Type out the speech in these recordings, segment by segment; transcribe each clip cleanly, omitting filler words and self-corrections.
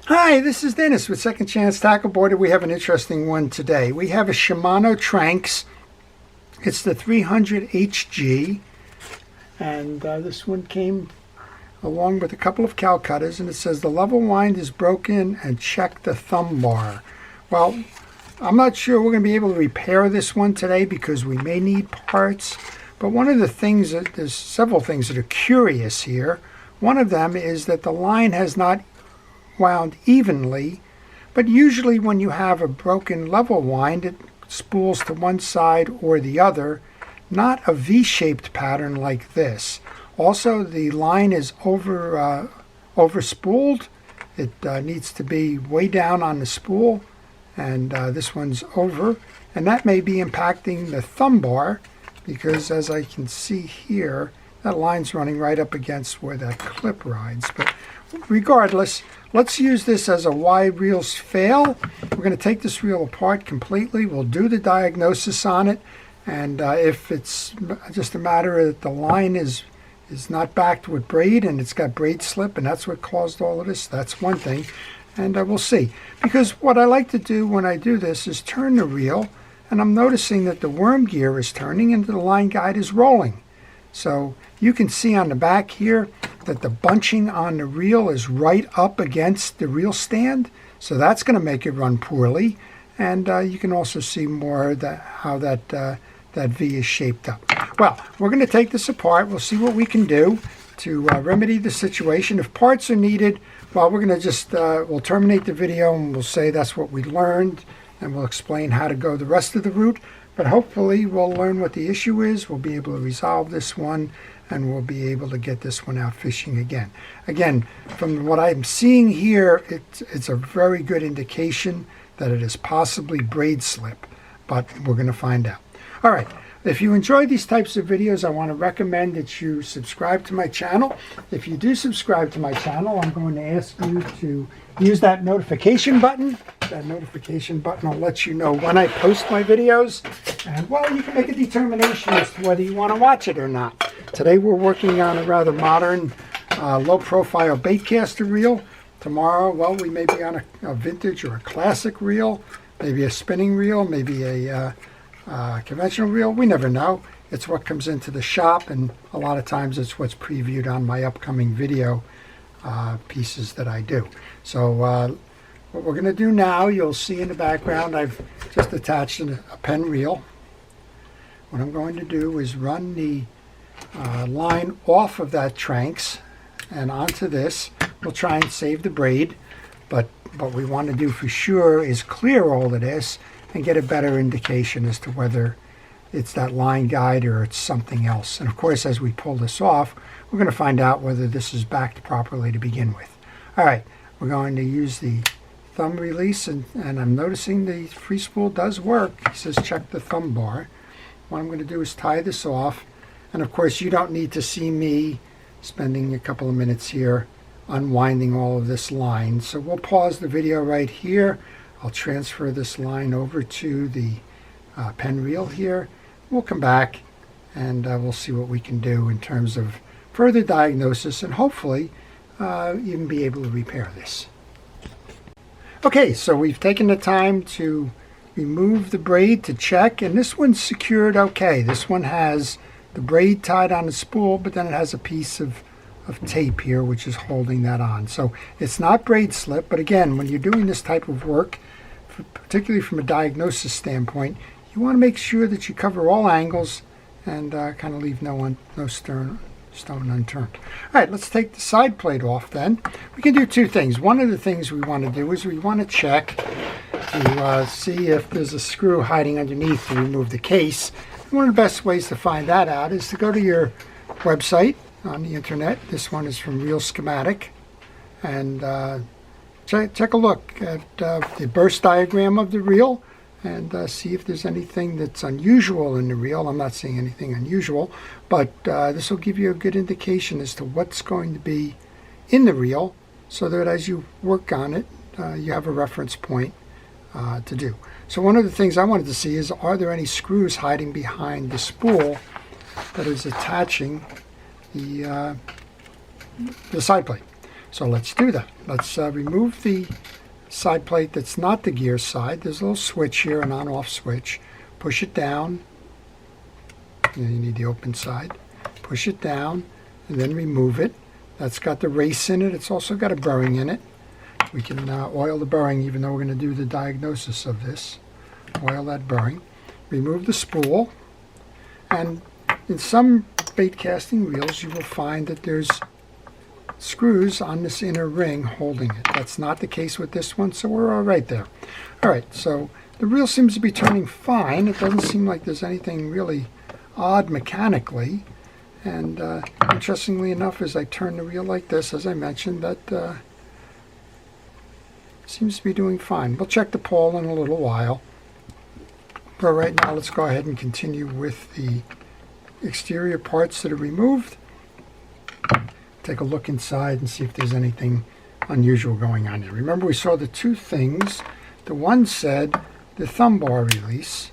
Hi, this is Dennis with Second Chance Tackle Board, and we have an interesting one today. We have a Shimano Tranx. It's the 300 HG, and this one came along with a couple of cow cutters, and it says the level wind is broken and check the thumb bar. Well, I'm not sure we're going to be able to repair this one today because we may need parts, but one of the things, there's several things that are curious here. One of them is that the line has not wound evenly, but usually when you have a broken level wind, it spools to one side or the other, not a V-shaped pattern like this. Also, the line is over spooled. It needs to be way down on the spool, and this one's over, and that may be impacting the thumb bar because, as I can see here, that line's running right up against where that clip rides. But regardless, let's use this as a why reels fail. We're going to take this reel apart completely. We'll do the diagnosis on it, and if it's just a matter that the line is not backed with braid and it's got braid slip and that's what caused all of this, that's one thing, and we'll see. Because what I like to do when I do this is turn the reel, and I'm noticing that the worm gear is turning and the line guide is rolling. So you can see on the back here that the bunching on the reel is right up against the reel stand, so that's going to make it run poorly. And you can also see more how that V is shaped up. Well, we're going to take this apart. We'll see what we can do to remedy the situation. If parts are needed, well, we're going to just we'll terminate the video and we'll say that's what we learned, and we'll explain how to go the rest of the route. But hopefully we'll learn what the issue is, we'll be able to resolve this one, and we'll be able to get this one out fishing again. Again, from what I'm seeing here, it's a very good indication that it is possibly braid slip, but we're going to find out. All right, if you enjoy these types of videos, I want to recommend that you subscribe to my channel. If you do subscribe to my channel, I'm going to ask you to use that notification button. That notification button will let you know when I post my videos, and well, you can make a determination as to whether you want to watch it or not. Today we're working on a rather modern, low-profile baitcaster reel. Tomorrow, well, we may be on a vintage or a classic reel, maybe a spinning reel, maybe a conventional reel. We never know. It's what comes into the shop, and a lot of times it's what's previewed on my upcoming video pieces that I do. So what we're going to do now, you'll see in the background, I've just attached a pen reel. What I'm going to do is run the line off of that Tranx and onto this. We'll try and save the braid, but what we want to do for sure is clear all of this and get a better indication as to whether it's that line guide or it's something else. And of course, as we pull this off, we're going to find out whether this is backed properly to begin with. All right, we're going to use the thumb release, and I'm noticing the free spool does work. It says check the thumb bar. What I'm going to do is tie this off, and of course you don't need to see me spending a couple of minutes here unwinding all of this line. So we'll pause the video right here. I'll transfer this line over to the pen reel here. We'll come back and we'll see what we can do in terms of further diagnosis, and hopefully even be able to repair this. Okay, so we've taken the time to remove the braid to check, and this one's secured okay. This one has the braid tied on the spool, but then it has a piece of tape here which is holding that on. So it's not braid slip, but again, when you're doing this type of work, particularly from a diagnosis standpoint, you want to make sure that you cover all angles and kind of leave no stone unturned. All right, let's take the side plate off then. We can do two things. One of the things we want to do is we want to check to see if there's a screw hiding underneath to remove the case. One of the best ways to find that out is to go to your website on the internet. This one is from Reel Schematic, and take a look at the burst diagram of the reel and see if there's anything that's unusual in the reel. I'm not seeing anything unusual, but this will give you a good indication as to what's going to be in the reel, so that as you work on it, you have a reference point to do. So one of the things I wanted to see is, are there any screws hiding behind the spool that is attaching the side plate? So let's do that. Let's remove the side plate that's not the gear side. There's a little switch here, an on-off switch. Push it down. And you need the open side. Push it down and then remove it. That's got the race in it. It's also got a bearing in it. We can oil the bearing, even though we're going to do the diagnosis of this. Oil that bearing. Remove the spool. And in some bait casting reels, you will find that there's screws on this inner ring holding it. That's not the case with this one, so we're all right there. All right, so the reel seems to be turning fine. It doesn't seem like there's anything really odd mechanically. And interestingly enough, as I turn the reel like this, as I mentioned, that seems to be doing fine. We'll check the pawl in a little while. But right now, let's go ahead and continue with the exterior parts that are removed. Take a look inside and see if there's anything unusual going on here. Remember, we saw the two things. The one said the thumb bar release.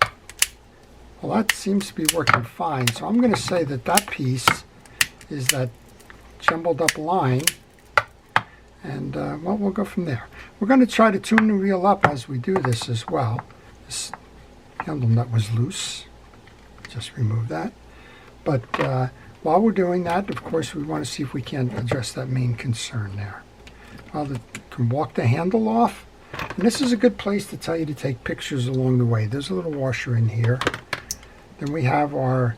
Well, that seems to be working fine. So I'm going to say that that piece is that jumbled up line. And, well, we'll go from there. We're going to try to tune the reel up as we do this as well. This handle nut was loose. Just remove that. But while we're doing that, of course, we want to see if we can address that main concern there. Well, we can walk the handle off. And this is a good place to tell you to take pictures along the way. There's a little washer in here. Then we have our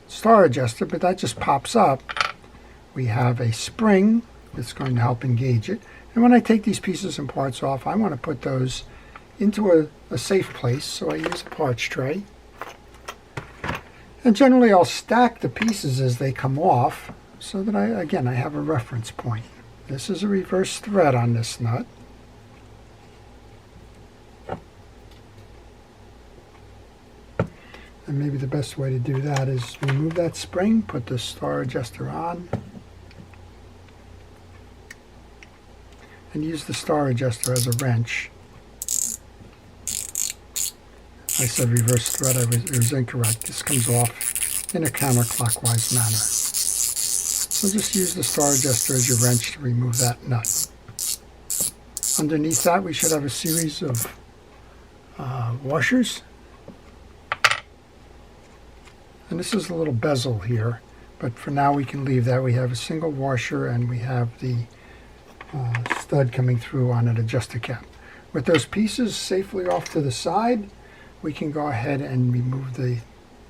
star adjuster, but that just pops up. We have a spring that's going to help engage it. And when I take these pieces and parts off, I want to put those into a safe place. So I use a parts tray. And generally I'll stack the pieces as they come off so that I have a reference point. This is a reverse thread on this nut. And maybe the best way to do that is remove that spring, put the star adjuster on, and use the star adjuster as a wrench. I said reverse thread, it was incorrect. This comes off in a counterclockwise manner. So just use the star adjuster as your wrench to remove that nut. Underneath that, we should have a series of washers. And this is a little bezel here, but for now we can leave that. We have a single washer and we have the stud coming through on an adjuster cap. With those pieces safely off to the side, we can go ahead and remove the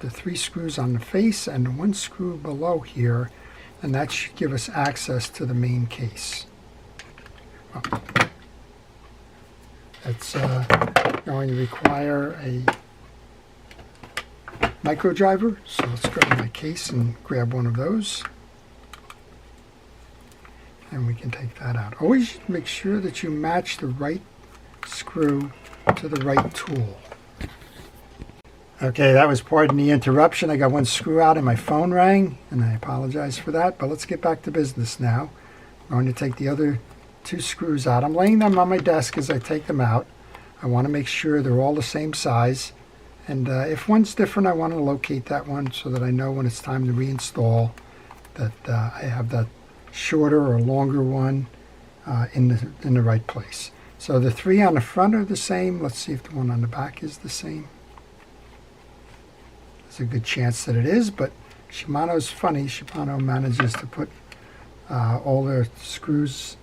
3 screws on the face and the 1 screw below here, and that should give us access to the main case. Well, that's going to require a micro driver, so let's go to my case and grab one of those. And we can take that out. Always make sure that you match the right screw to the right tool. Okay, that was, pardon the interruption. I got 1 screw out and my phone rang, and I apologize for that, but let's get back to business now. I'm going to take the other 2 screws out. I'm laying them on my desk as I take them out. I want to make sure they're all the same size, and if one's different, I want to locate that one so that I know when it's time to reinstall that I have that shorter or longer one in the right place. So the 3 on the front are the same. Let's see if the one on the back is the same. There's a good chance that it is, but Shimano's funny. Shimano manages to put all their screws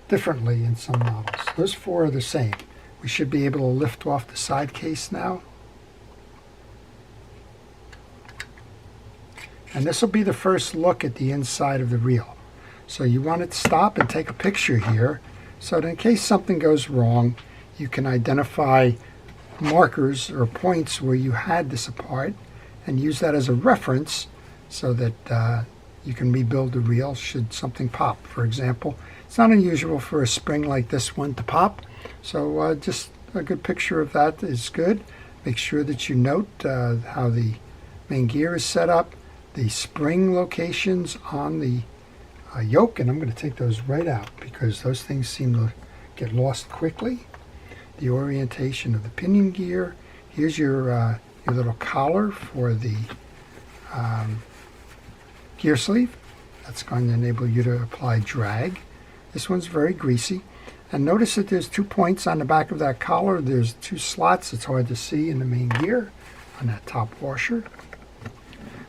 differently in some models. Those 4 are the same. We should be able to lift off the side case now. And this will be the first look at the inside of the reel. So you want to stop and take a picture here so that in case something goes wrong, you can identify markers or points where you had this apart and use that as a reference so that you can rebuild the reel should something pop. For example, it's not unusual for a spring like this one to pop, so just a good picture of that is good. Make sure that you note how the main gear is set up, the spring locations on the yoke, and I'm going to take those right out because those things seem to get lost quickly. The orientation of the pinion gear. Here's your little collar for the gear sleeve. That's going to enable you to apply drag. This one's very greasy. And notice that there's 2 points on the back of that collar. There's 2 slots. It's hard to see in the main gear on that top washer,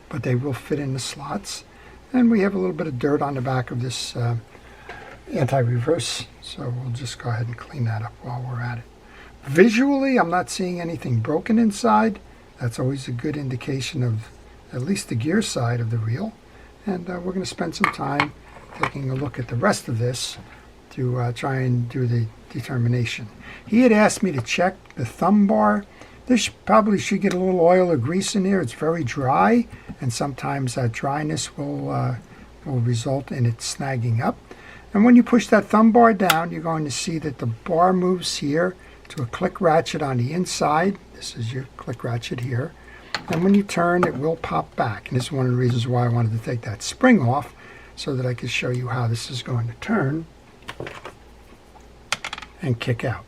but they will fit in the slots. And we have a little bit of dirt on the back of this anti-reverse, so we'll just go ahead and clean that up while we're at it. Visually, I'm not seeing anything broken inside. That's always a good indication of at least the gear side of the reel. And we're going to spend some time taking a look at the rest of this to try and do the determination. He had asked me to check the thumb bar. This probably should get a little oil or grease in there. It's very dry, and sometimes that dryness will result in it snagging up. And when you push that thumb bar down, you're going to see that the bar moves here to a click ratchet on the inside. This is your click ratchet here. And when you turn, it will pop back. And this is one of the reasons why I wanted to take that spring off, so that I could show you how this is going to turn and kick out.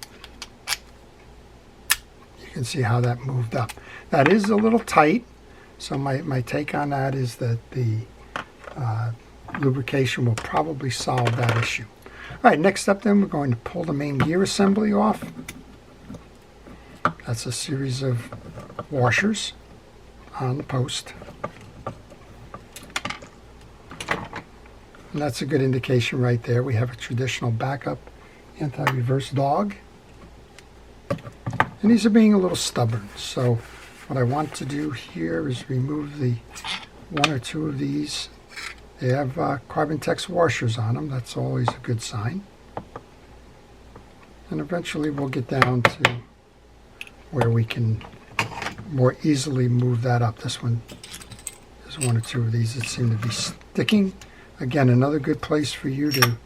You can see how that moved up. That is a little tight, so my take on that is that the lubrication will probably solve that issue. All right, next up then, we're going to pull the main gear assembly off. That's a series of washers on the post. And that's a good indication right there. We have a traditional backup anti-reverse dog. And these are being a little stubborn. So what I want to do here is remove the 1 or 2 of these. They have Carbon Tex washers on them. That's always a good sign. And eventually we'll get down to where we can more easily move that up. This one, there's 1 or 2 of these that seem to be sticking. Again, another good place for you to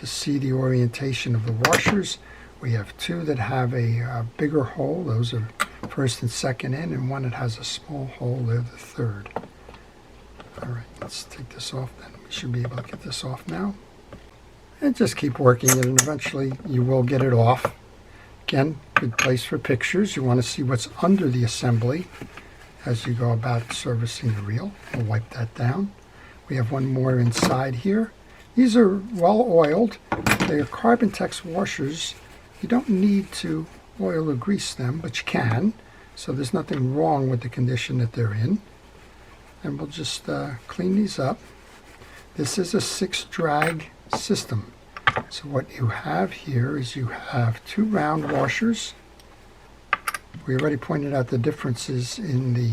see the orientation of the washers. We have 2 that have a bigger hole. Those are first and second in, and 1 that has a small hole. They're the third. All right, let's take this off then. We should be able to get this off now. And just keep working it, and eventually you will get it off. Again, good place for pictures. You want to see what's under the assembly as you go about servicing the reel. We'll wipe that down. We have 1 more inside here. These are well oiled. They are Carbon Tex washers. You don't need to oil or grease them, but you can. So there's nothing wrong with the condition that they're in. And we'll just clean these up. This is a 6-drag system. So what you have here is you have 2 round washers. We already pointed out the differences in the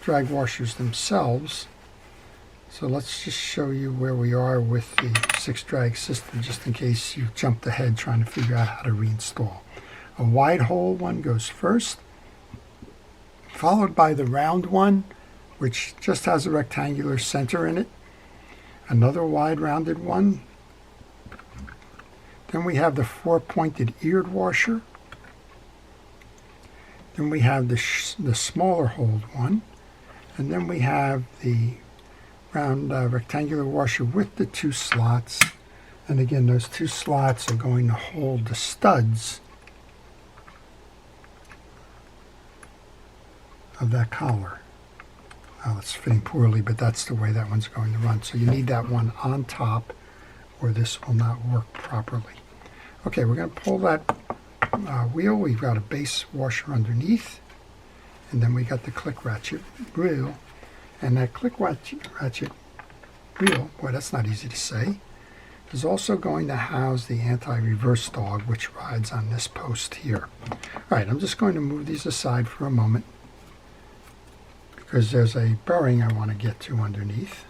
drag washers themselves. So let's just show you where we are with the 6-drag system, just in case you jumped ahead trying to figure out how to reinstall. A wide hole one goes first, followed by the round one, which just has a rectangular center in it. Another wide rounded one. Then we have the 4-pointed eared washer. Then we have the smaller holed one. And then we have the round rectangular washer with the 2 slots. And again, those 2 slots are going to hold the studs of that collar. Well, it's fitting poorly, but that's the way that one's going to run. So you need that one on top, or this will not work properly. Okay, we're going to pull that wheel. We've got a base washer underneath, and then we got the click ratchet reel. And that click ratchet reel, boy, that's not easy to say, is also going to house the anti-reverse dog, which rides on this post here. All right, I'm just going to move these aside for a moment, because there's a bearing I want to get to underneath.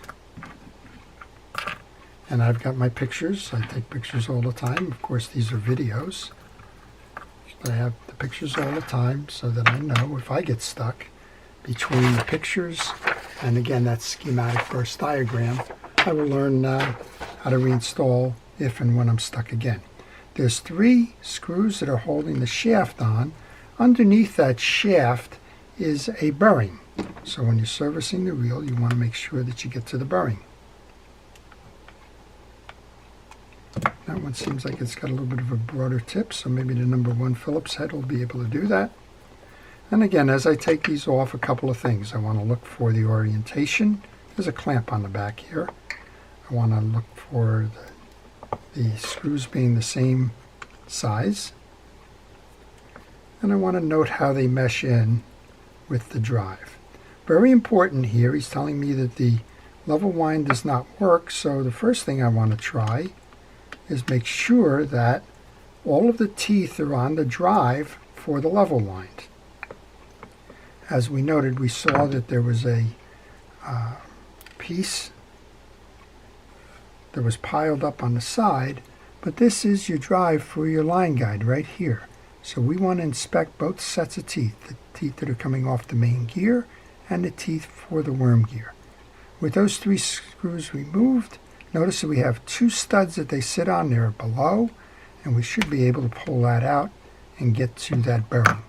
And I've got my pictures. I take pictures all the time. Of course, these are videos. But I have the pictures all the time so that I know if I get stuck between the pictures and, again, that schematic burst diagram, I will learn how to reinstall if and when I'm stuck again. There's 3 screws that are holding the shaft on. Underneath that shaft is a bearing. So when you're servicing the reel, you want to make sure that you get to the bearing. That one seems like it's got a little bit of a broader tip, so maybe the number 1 Phillips head will be able to do that. And again, as I take these off, a couple of things. I want to look for the orientation. There's a clamp on the back here. I want to look for the screws being the same size. And I want to note how they mesh in with the drive. Very important here, he's telling me that the level wind does not work, so the first thing I want to try is make sure that all of the teeth are on the drive for the level wind. As we noted, we saw that there was a piece that was piled up on the side, but this is your drive for your line guide right here. So we want to inspect both sets of teeth, the teeth that are coming off the main gear and the teeth for the worm gear. With those 3 screws removed, notice that we have 2 studs that they sit on there below, and we should be able to pull that out and get to that bearing.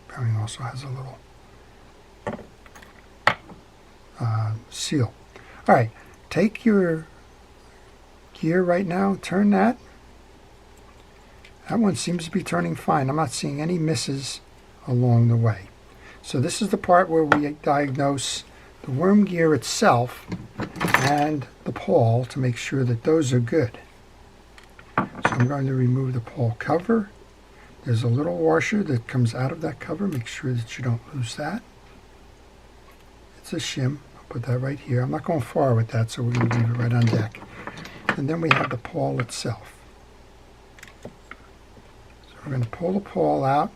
Bearing also has a little seal. All right, take your gear right now, turn that. That one seems to be turning fine. I'm not seeing any misses along the way. So this is the part where we diagnose the worm gear itself and the pawl to make sure that those are good. So I'm going to remove the pawl cover. There's a little washer that comes out of that cover. Make sure that you don't lose that. It's a shim. I'll put that right here. I'm not going far with that, so we're going to leave it right on deck. And then we have the pawl itself. So we're going to pull the pawl out.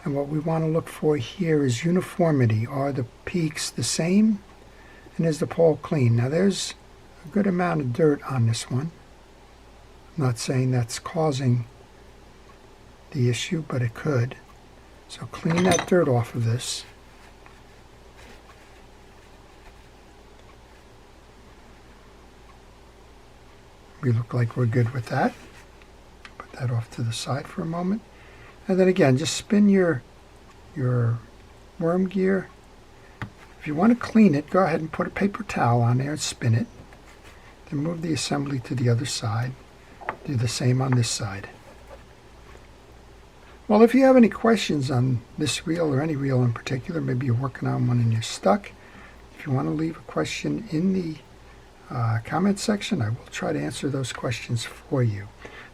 And what we want to look for here is uniformity. Are the peaks the same? And is the pawl clean? Now there's a good amount of dirt on this one. I'm not saying that's causing the issue, but it could. So clean that dirt off of this. We look like we're good with that. Put that off to the side for a moment. And then again, just spin your worm gear. If you want to clean it, go ahead and put a paper towel on there and spin it. Then move the assembly to the other side. Do the same on this side. Well, if you have any questions on this reel or any reel in particular, maybe you're working on one and you're stuck, if you want to leave a question in the comment section, I will try to answer those questions for you.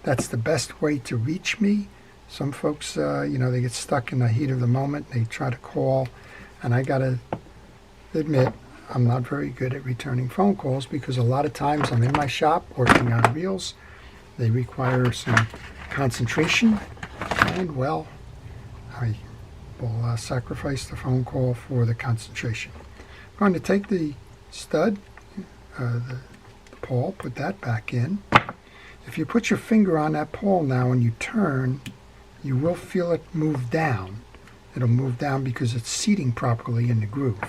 That's the best way to reach me. Some folks, they get stuck in the heat of the moment. They try to call, and I got to admit, I'm not very good at returning phone calls because a lot of times I'm in my shop working on reels. They require some concentration, and well, I will sacrifice the phone call for the concentration. I'm going to take the stud, the pawl, put that back in. If you put your finger on that pawl now and you turn, you will feel it move down. It'll move down because it's seating properly in the groove.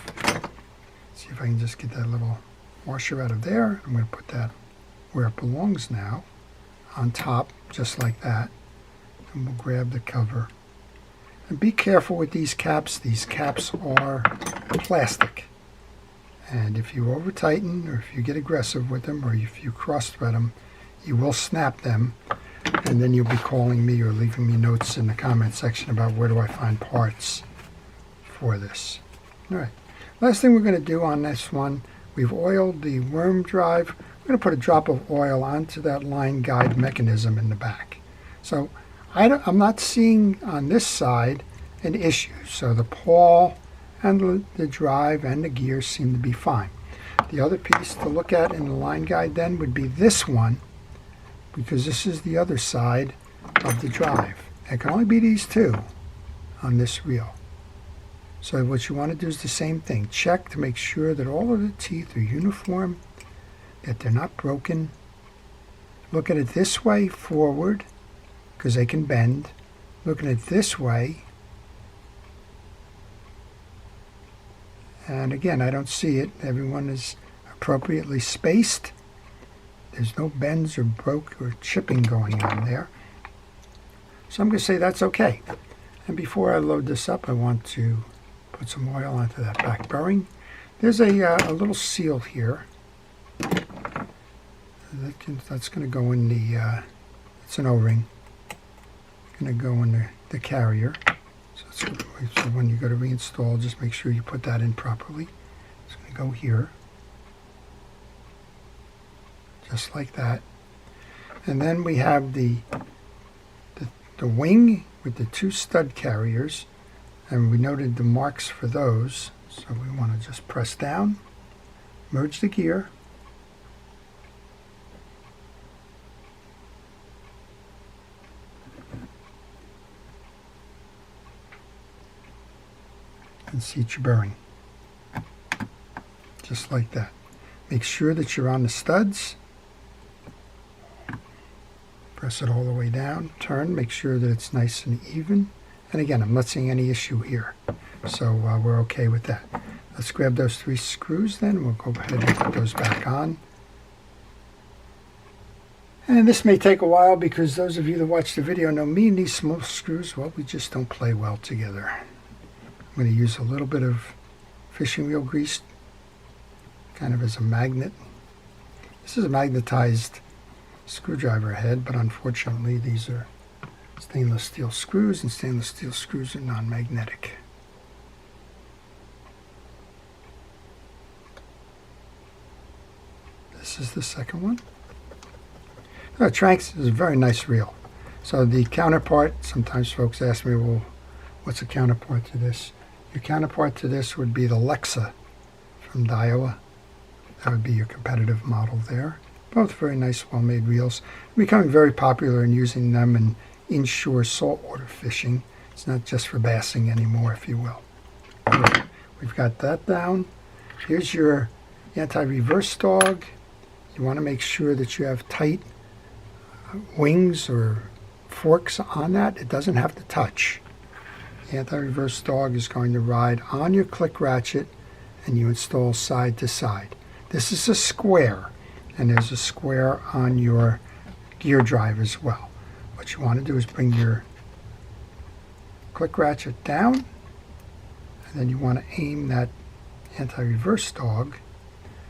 See if I can just get that little washer out of there. I'm going to put that where it belongs now, on top, just like that. And we'll grab the cover. And be careful with these caps. These caps are plastic. And if you over tighten, or if you get aggressive with them, or if you cross thread them, you will snap them. And then you'll be calling me or leaving me notes in the comment section about where do I find parts for this. All right. Last thing we're going to do on this one, we've oiled the worm drive. We're going to put a drop of oil onto that line guide mechanism in the back. So I'm not seeing on this side an issue. So the pawl and the drive and the gears seem to be fine. The other piece to look at in the line guide then would be this one, because this is the other side of the drive. It can only be these two on this reel. So what you want to do is the same thing. Check to make sure that all of the teeth are uniform, that they're not broken. Look at it this way forward, because they can bend. Look at it this way. And again, I don't see it. Everyone is appropriately spaced. There's no bends or broke or chipping going on there. So I'm going to say that's okay. And before I load this up, I want to put some oil onto that back bearing. There's a little seal here. That's going to go in the, it's an O-ring. Going to go in the carrier. So when you go to reinstall, just make sure you put that in properly. It's going to go here. Just like that. And then we have the wing with the 2 stud carriers, and we noted the marks for those. So we want to just press down, merge the gear, and seat your bearing, just like that. Make sure that you're on the studs. Press it all the way down, turn, make sure that it's nice and even. And again, I'm not seeing any issue here, so we're okay with that. Let's grab those 3 screws then. We'll go ahead and put those back on. And this may take a while because those of you that watch the video know me and these small screws, well, we just don't play well together. I'm going to use a little bit of fishing wheel grease, kind of as a magnet. This is a magnetized screwdriver head, but unfortunately these are stainless steel screws, and stainless steel screws are non-magnetic. This is the second one. Tranx is a very nice reel. So the counterpart, sometimes folks ask me, well, what's a counterpart to this? Your counterpart to this would be the Lexa from Daiwa. That would be your competitive model there. Both very nice, well-made reels. Becoming very popular in using them in inshore saltwater fishing. It's not just for bassing anymore, if you will. Okay, we've got that down. Here's your anti-reverse dog. You want to make sure that you have tight wings or forks on that. It doesn't have to touch. The anti-reverse dog is going to ride on your click ratchet, and you install side to side. This is a square, and there's a square on your gear drive as well. What you want to do is bring your click ratchet down, and then you want to aim that anti-reverse dog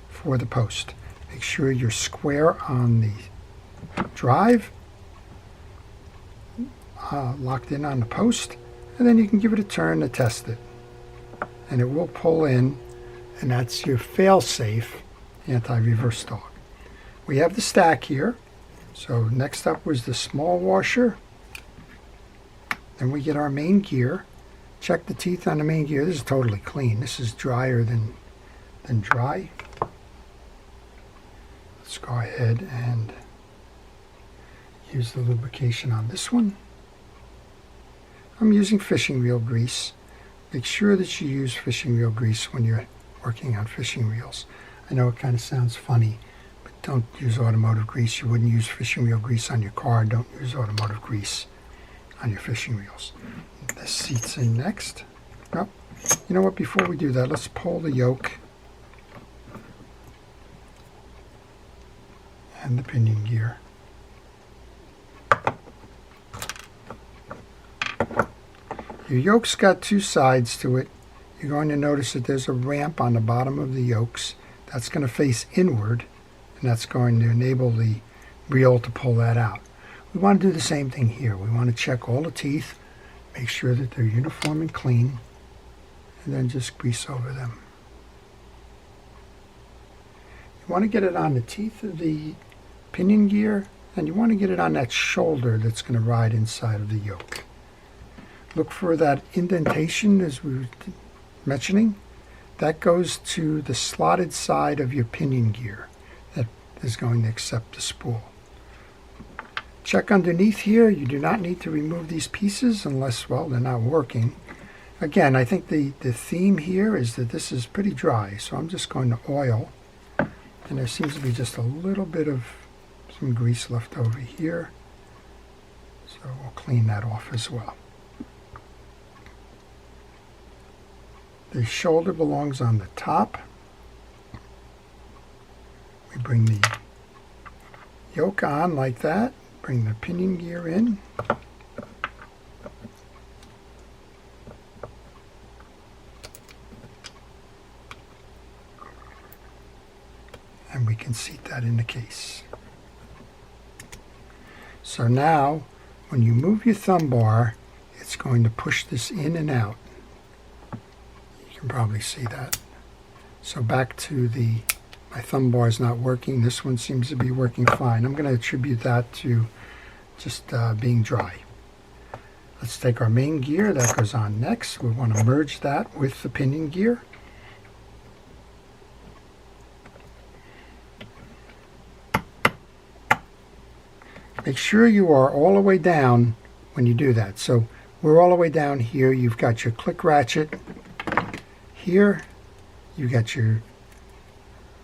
for the post. Make sure you're square on the drive, locked in on the post, and then you can give it a turn to test it. And it will pull in, and that's your fail-safe anti-reverse dog. We have the stack here. So next up was the small washer. Then we get our main gear. Check the teeth on the main gear. This is totally clean. This is drier than dry. Let's go ahead and use the lubrication on this one. I'm using fishing reel grease. Make sure that you use fishing reel grease when you're working on fishing reels. I know it kind of sounds funny, but don't use automotive grease. You wouldn't use fishing reel grease on your car. Don't use automotive grease on your fishing reels. The seat's in next. Oh, you know what? Before we do that, let's pull the yoke and the pinion gear. Your yoke's got 2 sides to it. You're going to notice that there's a ramp on the bottom of the yokes. That's going to face inward, and that's going to enable the reel to pull that out. We want to do the same thing here. We want to check all the teeth, make sure that they're uniform and clean, and then just grease over them. You want to get it on the teeth of the pinion gear, and you want to get it on that shoulder that's going to ride inside of the yoke. Look for that indentation, as we were mentioning. That goes to the slotted side of your pinion gear that is going to accept the spool. Check underneath here. You do not need to remove these pieces unless, well, they're not working. Again, I think the theme here is that this is pretty dry, so I'm just going to oil. And there seems to be just a little bit of some grease left over here. So we'll clean that off as well. The shoulder belongs on the top. We bring the yoke on like that. Bring the pinion gear in. And we can seat that in the case. So now, when you move your thumb bar, it's going to push this in and out. You can probably see that. So back to the My thumb bar is not working. This one seems to be working fine. I'm going to attribute that to just being dry. Let's take our main gear. That goes on next. We want to merge that with the pinion gear. Make sure you are all the way down when you do that. So we're all the way down here. You've got your click ratchet here. You got your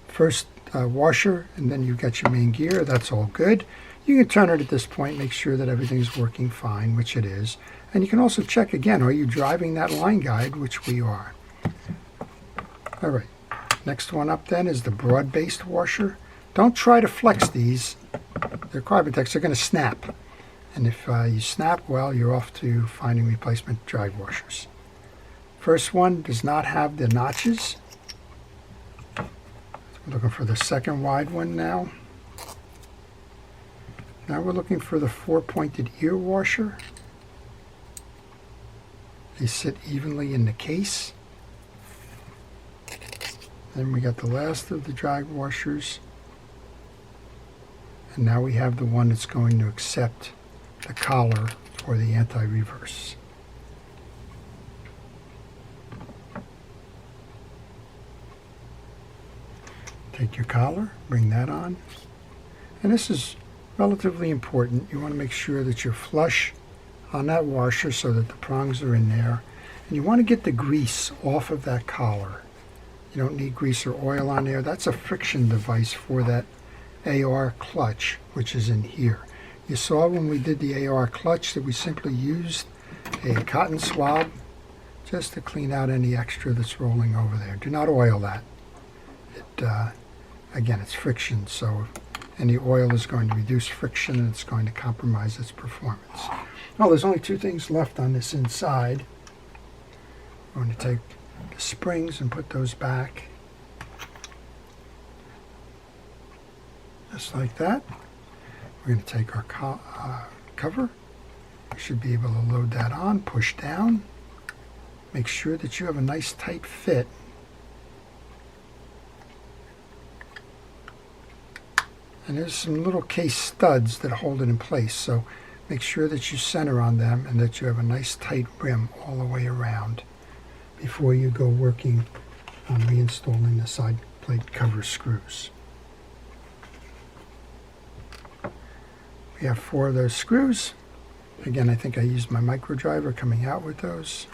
first washer, and then you've got your main gear. That's all good. You can turn it at this point, make sure that everything's working fine, which it is. And you can also check again, are you driving that line guide, which we are. All right, next one up then is the broad-based washer. Don't try to flex these. They're Carbon-Tex, they're going to snap. And if you snap, well, you're off to finding replacement drag washers. First one does not have the notches. We're looking for the second wide one now. Now we're looking for the 4-pointed ear washer. They sit evenly in the case. Then we got the last of the drag washers. And now we have the one that's going to accept the collar for the anti-reverse. Take your collar, bring that on. And this is relatively important. You want to make sure that you're flush on that washer so that the prongs are in there. And you want to get the grease off of that collar. You don't need grease or oil on there. That's a friction device for that AR clutch, which is in here. You saw when we did the AR clutch that we simply used a cotton swab just to clean out any extra that's rolling over there. Do not oil that. Again, it's friction, so any oil is going to reduce friction and it's going to compromise its performance. Well, there's only two things left on this inside. I'm going to take the springs and put those back. Just like that. We're going to take our cover. You should be able to load that on, push down. Make sure that you have a nice tight fit. And there's some little case studs that hold it in place, so make sure that you center on them and that you have a nice tight rim all the way around before you go working on reinstalling the side plate cover screws. We have 4 of those screws. Again, I think I used my micro driver coming out with those.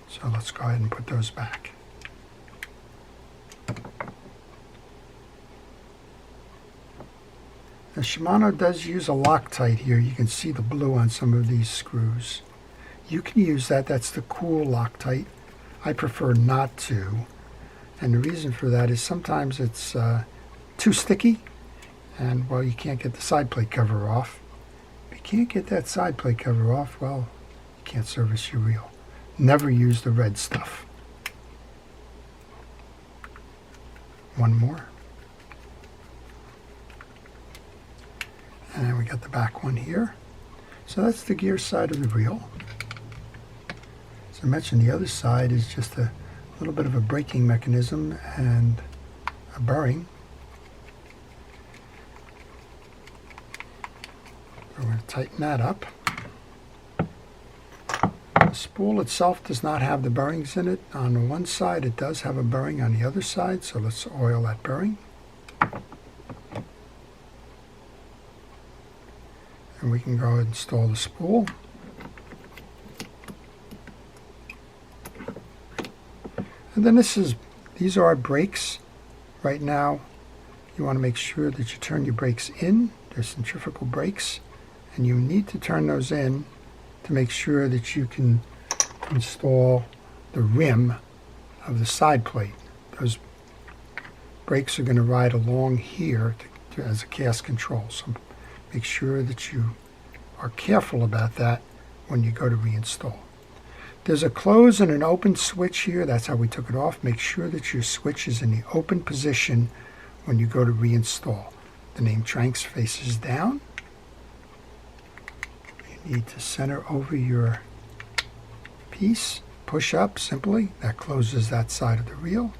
So let's go ahead and put those back. The Shimano does use a Loctite here. You can see the blue on some of these screws. You can use that. That's the cool Loctite. I prefer not to. And the reason for that is sometimes it's too sticky. And, well, you can't get the side plate cover off. If you can't get that side plate cover off, well, you can't service your reel. Never use the red stuff. One more. And we got the back one here. So that's the gear side of the reel. As I mentioned, the other side is just a little bit of a braking mechanism and a bearing. We're going to tighten that up. The spool itself does not have the bearings in it. On the one side it does have a bearing on the other side, so let's oil that bearing. And we can go ahead and install the spool. And then these are our brakes. Right now you want to make sure that you turn your brakes in. They're centrifugal brakes, and you need to turn those in to make sure that you can install the rim of the side plate. Those brakes are going to ride along here as a cast control. So make sure that you are careful about that when you go to reinstall. There's a close and an open switch here. That's how we took it off. Make sure that your switch is in the open position when you go to reinstall. The name Tranx faces down. You need to center over your piece push up simply, that closes that side of the reel,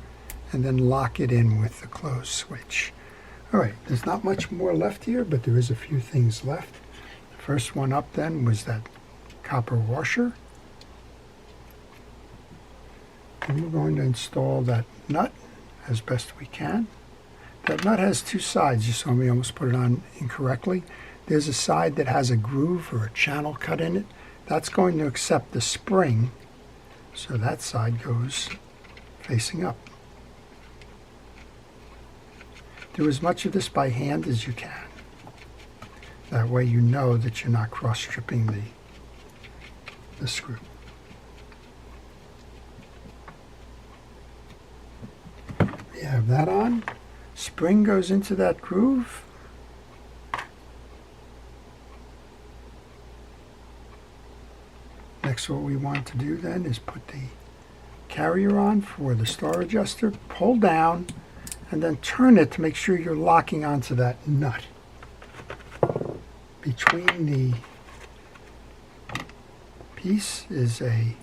and then lock it in with the close switch. All right, there's not much more left here, but there is a few things left. The first one up then was that copper washer. And we're going to install that nut as best we can. That nut has two sides. You saw me almost put it on incorrectly. There's a side that has a groove or a channel cut in it. That's going to accept the spring, so that side goes facing up. Do as much of this by hand as you can. That way you know that you're not cross-stripping the screw. You have that on. Spring goes into that groove. Next, what we want to do then is put the carrier on for the star adjuster, pull down, and then turn it to make sure you're locking onto that nut. Between the piece is a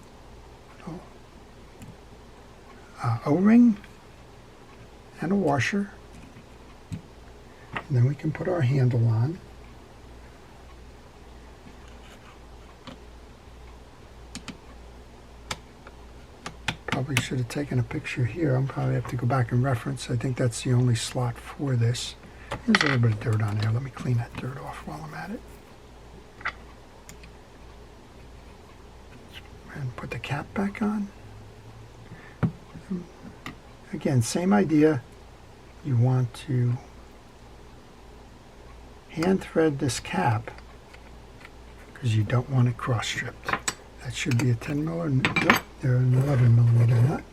O-ring and a washer. And then we can put our handle on. Probably should have taken a picture here. I'll probably have to go back and reference. I think that's the only slot for this. There's a little bit of dirt on there. Let me clean that dirt off while I'm at it. And put the cap back on. Again, same idea. You want to hand thread this cap because you don't want it cross stripped. That should be a 10 millimeter. Nope, they're an 11 millimeter nut.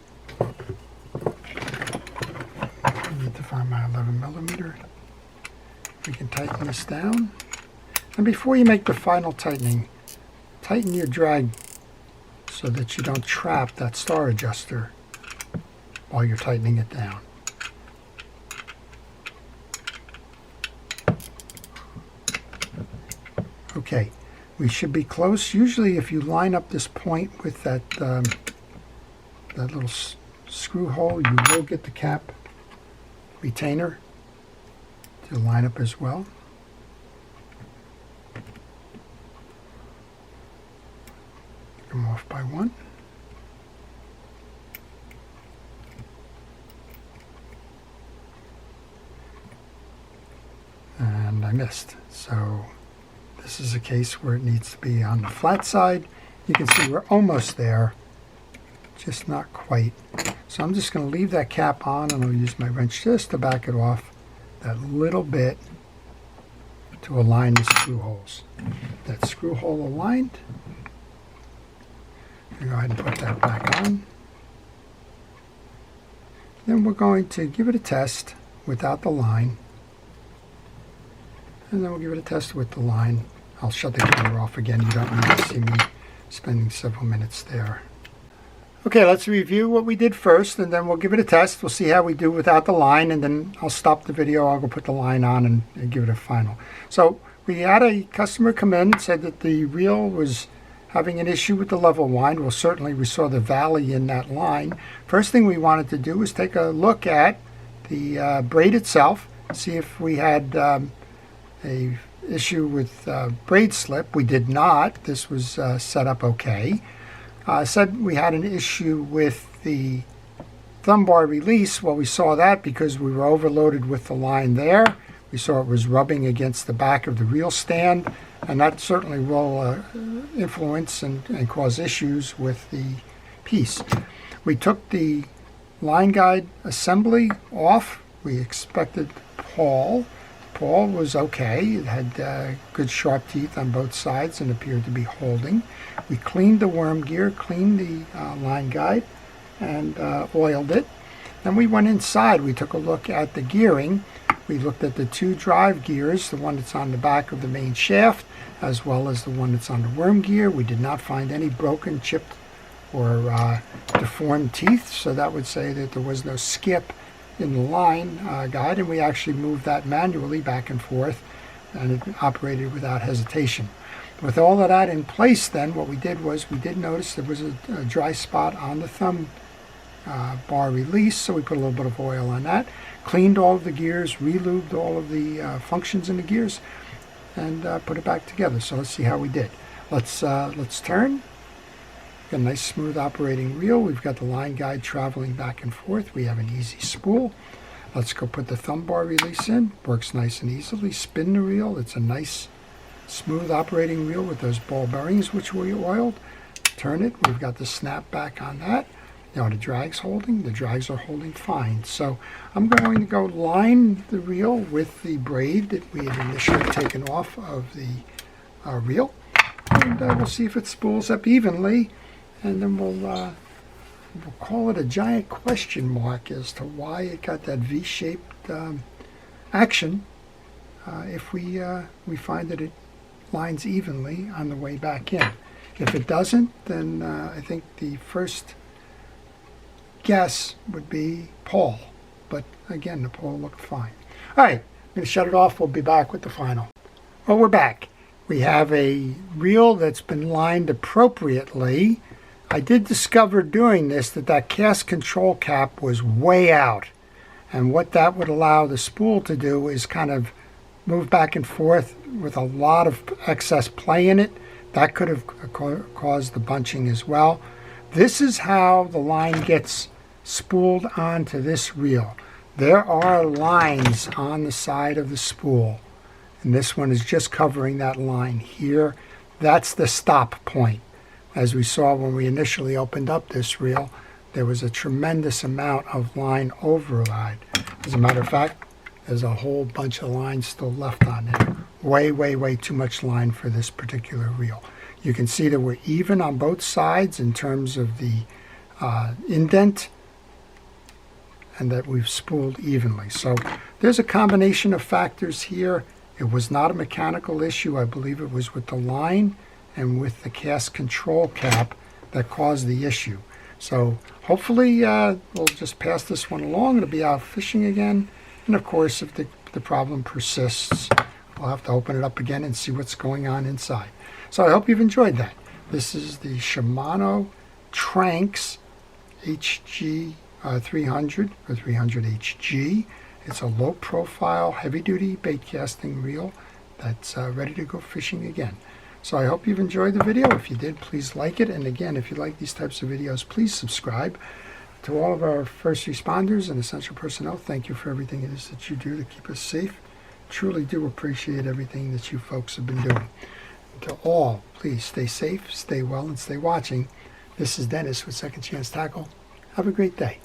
I need to find my 11 millimeter. We can tighten this down. And before you make the final tightening, tighten your drag so that you don't trap that star adjuster while you're tightening it down. Okay, we should be close. Usually if you line up this point with that, that little screw hole, you will get the cap retainer to line up as well. Take them off by one. And I missed, so this is a case where it needs to be on the flat side. You can see we're almost there, just not quite. So I'm just going to leave that cap on, and I'll use my wrench just to back it off that little bit to align the screw holes. That screw hole aligned. Go ahead and put that back on. Then we're going to give it a test without the line. And then we'll give it a test with the line. I'll shut the camera off again. You don't need to see me spending several minutes there. Okay, let's review what we did first, and then we'll give it a test. We'll see how we do without the line, and then I'll stop the video. I'll go put the line on and give it a final. So we had a customer come in, said that the reel was having an issue with the level wind. Well, certainly we saw the valley in that line. First thing we wanted to do was take a look at the braid itself, see if we had a issue with braid slip. We did not. This was set up okay. Said we had an issue with the thumb bar release. Well, we saw that because we were overloaded with the line there. We saw it was rubbing against the back of the reel stand, and that certainly will influence and cause issues with the piece. We took the line guide assembly off. We expected Paul. Paul was okay. It had good sharp teeth on both sides and appeared to be holding. We cleaned the worm gear, cleaned the line guide, and oiled it. Then we went inside. We took a look at the gearing. We looked at the two drive gears, the one that's on the back of the main shaft, as well as the one that's on the worm gear. We did not find any broken, chipped, or deformed teeth, so that would say that there was no skip in the line guide, and we actually moved that manually back and forth, and it operated without hesitation. With all of that in place then, what we did was we did notice there was a dry spot on the thumb bar release, so we put a little bit of oil on that, cleaned all of the gears, re-lubed all of the functions in the gears, and put it back together. So let's see how we did. Let's turn. Got a nice smooth operating reel. We've got the line guide traveling back and forth. We have an easy spool. Let's go put the thumb bar release in. Works nice and easily. Spin the reel. It's a nice smooth operating reel with those ball bearings which we oiled. Turn it. We've got the snap back on that. Now the drag's holding. The drags are holding fine. So I'm going to go line the reel with the braid that we had initially taken off of the reel. And we'll see if it spools up evenly. And then we'll call it a giant question mark as to why it got that V-shaped action if we find that it lines evenly on the way back in. If it doesn't, then I think the first guess would be Paul. But again, the Paul looked fine. All right, I'm going to shut it off. We'll be back with the final. Well, we're back. We have a reel that's been lined appropriately. I did discover doing this that cast control cap was way out. And what that would allow the spool to do is kind of move back and forth with a lot of excess play in it. That could have caused the bunching as well. This is how the line gets spooled onto this reel. There are lines on the side of the spool. And this one is just covering that line here. That's the stop point. As we saw when we initially opened up this reel, there was a tremendous amount of line override. As a matter of fact, there's a whole bunch of lines still left on there. Way, way, way too much line for this particular reel. You can see that we're even on both sides in terms of the indent, and that we've spooled evenly. So there's a combination of factors here. It was not a mechanical issue. I believe it was with the line and with the cast control cap that caused the issue. So hopefully we'll just pass this one along. It'll be out fishing again. And of course, if the problem persists, we'll have to open it up again and see what's going on inside. So I hope you've enjoyed that. This is the Shimano Tranx HG 300 or 300 HG. It's a low profile, heavy duty bait casting reel that's ready to go fishing again. So I hope you've enjoyed the video. If you did, please like it. And again, if you like these types of videos, please subscribe. To all of our first responders and essential personnel, thank you for everything it is that you do to keep us safe. Truly do appreciate everything that you folks have been doing. To all, please stay safe, stay well, and stay watching. This is Dennis with Second Chance Tackle. Have a great day.